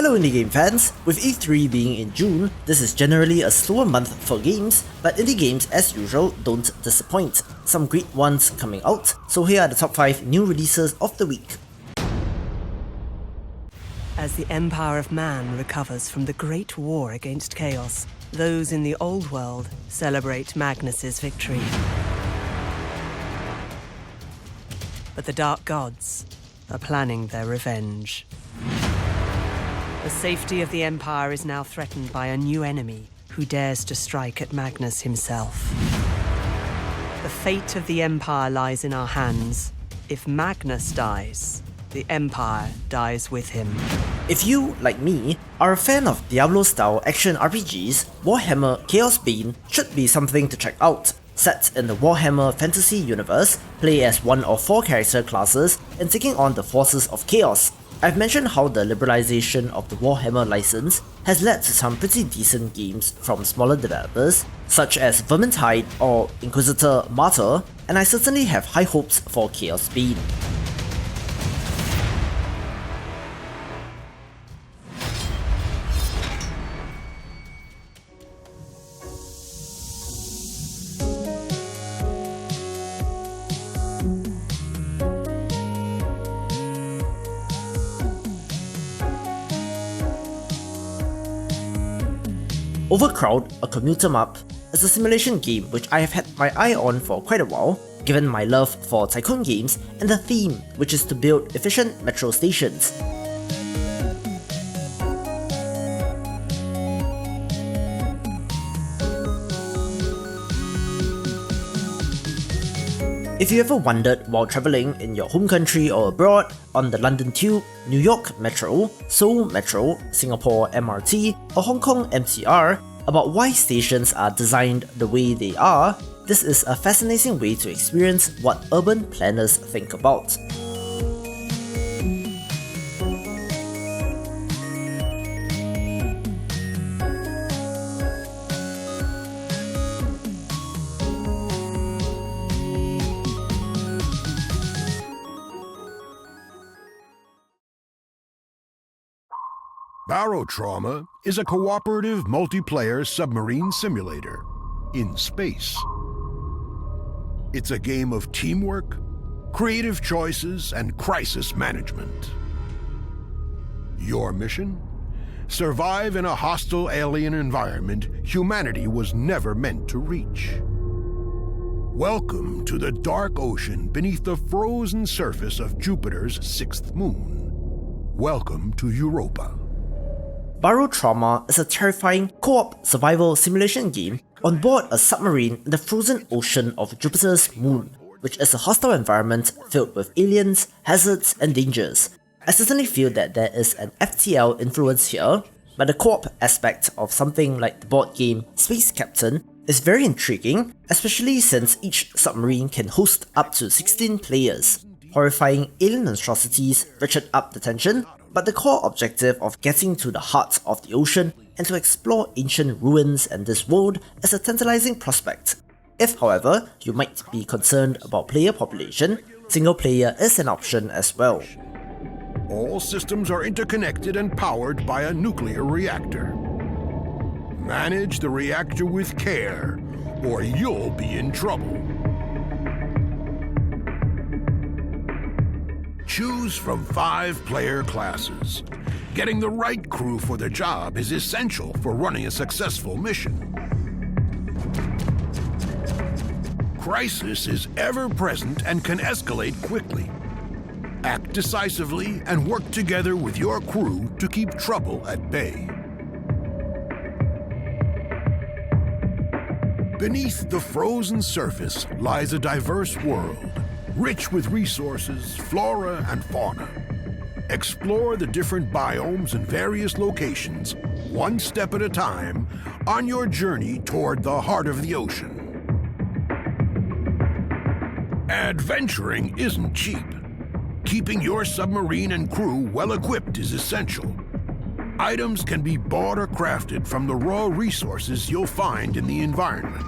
Hello indie game fans! With E3 being in June, this is generally a slower month for games, but indie games as usual don't disappoint. Some great ones coming out, so here are the top 5 new releases of the week. As the Empire of Man recovers from the Great War against Chaos, those in the Old World celebrate Magnus's victory. But the Dark Gods are planning their revenge. The safety of the Empire is now threatened by a new enemy who dares to strike at Magnus himself. The fate of the Empire lies in our hands. If Magnus dies, the Empire dies with him. If you, like me, are a fan of Diablo-style action RPGs, Warhammer Chaosbane should be something to check out. Set in the Warhammer fantasy universe, play as one of 4 character classes and taking on the forces of chaos. I've mentioned how the liberalization of the Warhammer license has led to some pretty decent games from smaller developers, such as Vermintide or Inquisitor Martyr, and I certainly have high hopes for Chaosbane. Overcrowd, a Commute Em Up, is a simulation game which I have had my eye on for quite a while, given my love for tycoon games and the theme, which is to build efficient metro stations. If you ever wondered while travelling in your home country or abroad on the London Tube, New York Metro, Seoul Metro, Singapore MRT, or Hong Kong MTR about why stations are designed the way they are, this is a fascinating way to experience what urban planners think about. Barotrauma is a cooperative multiplayer submarine simulator in space. It's a game of teamwork, creative choices, and crisis management. Your mission? Survive in a hostile alien environment humanity was never meant to reach. Welcome to the dark ocean beneath the frozen surface of Jupiter's 6th moon. Welcome to Europa. Barotrauma is a terrifying co-op survival simulation game on board a submarine in the frozen ocean of Jupiter's moon, which is a hostile environment filled with aliens, hazards, and dangers. I certainly feel that there is an FTL influence here, but the co-op aspect of something like the board game Space Captain is very intriguing, especially since each submarine can host up to 16 players. Horrifying alien monstrosities ratchet up the tension, but the core objective of getting to the heart of the ocean and to explore ancient ruins and this world is a tantalizing prospect. If, however, you might be concerned about player population, single player is an option as well. All systems are interconnected and powered by a nuclear reactor. Manage the reactor with care, or you'll be in trouble. Choose from 5 player classes. Getting the right crew for the job is essential for running a successful mission. Crisis is ever present and can escalate quickly. Act decisively and work together with your crew to keep trouble at bay. Beneath the frozen surface lies a diverse world, rich with resources, flora, and fauna. Explore the different biomes in various locations, one step at a time, on your journey toward the heart of the ocean. Adventuring isn't cheap. Keeping your submarine and crew well equipped is essential. Items can be bought or crafted from the raw resources you'll find in the environment.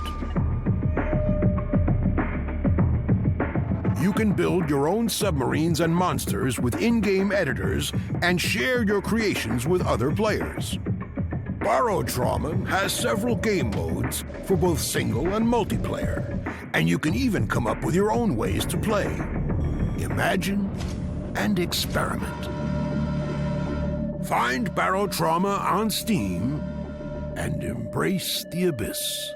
you can build your own submarines and monsters with in-game editors and share your creations with other players. Barotrauma has several game modes for both single and multiplayer, and you can even come up with your own ways to play. Imagine and experiment. Find Barotrauma on Steam and embrace the abyss.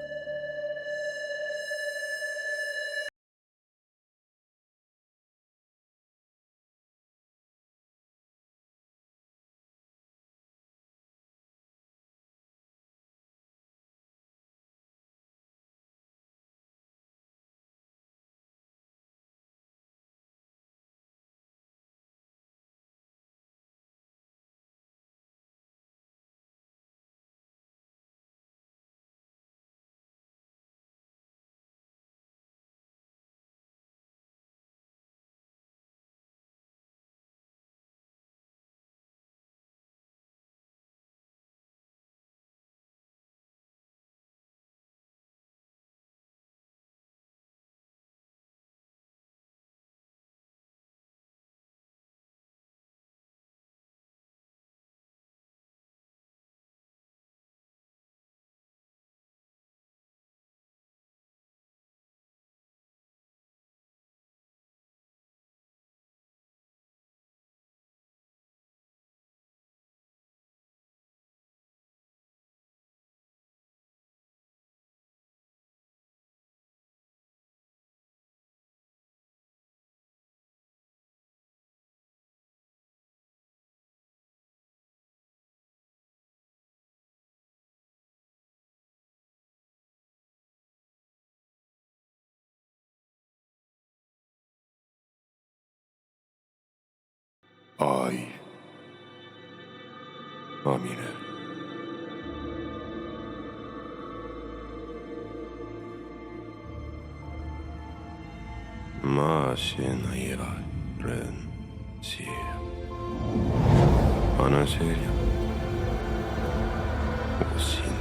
Ay, Amine. Maşinayla rensi. Ana seria. Osin.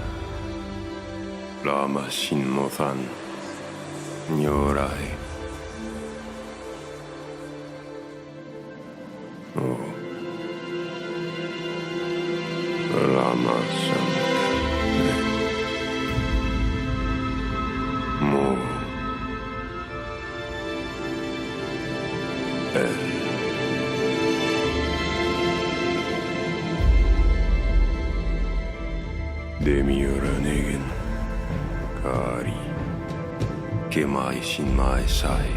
Lama sin mothan. Nyorai. Lama sanke. Mo. El. Demiuranegen. Kari. Kemai sin mai sai.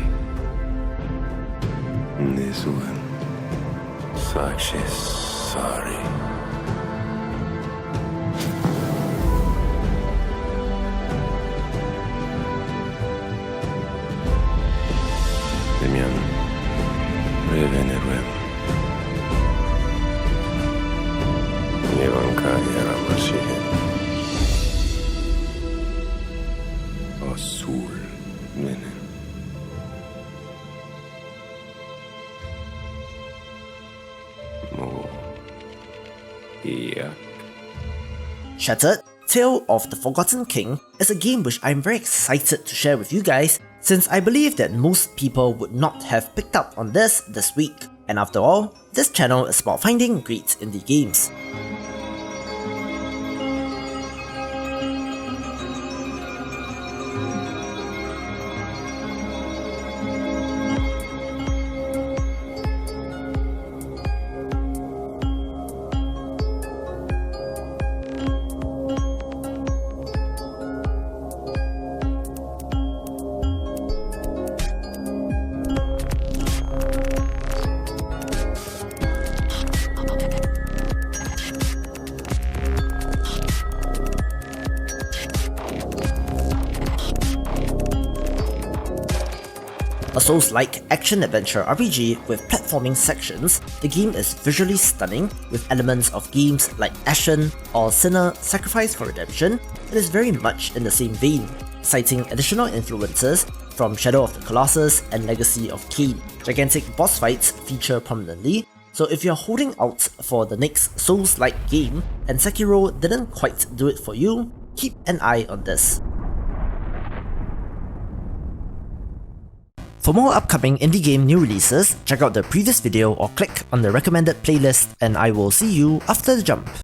Nesuen. Sakshes sari. Demian reveneruem. Evancalia ramasigen. Azul menen. Mo. Yeah. Shattered, Tale of the Forgotten King is a game which I'm very excited to share with you guys, since I believe that most people would not have picked up on this week. And after all, this channel is about finding great indie games. A Souls-like action-adventure RPG with platforming sections, the game is visually stunning with elements of games like Ashen or Sinner Sacrifice for Redemption. It is very much in the same vein, citing additional influences from Shadow of the Colossus and Legacy of Kain. Gigantic boss fights feature prominently, so if you're holding out for the next Souls-like game and Sekiro didn't quite do it for you, keep an eye on this. For more upcoming indie game new releases, check out the previous video or click on the recommended playlist, and I will see you after the jump.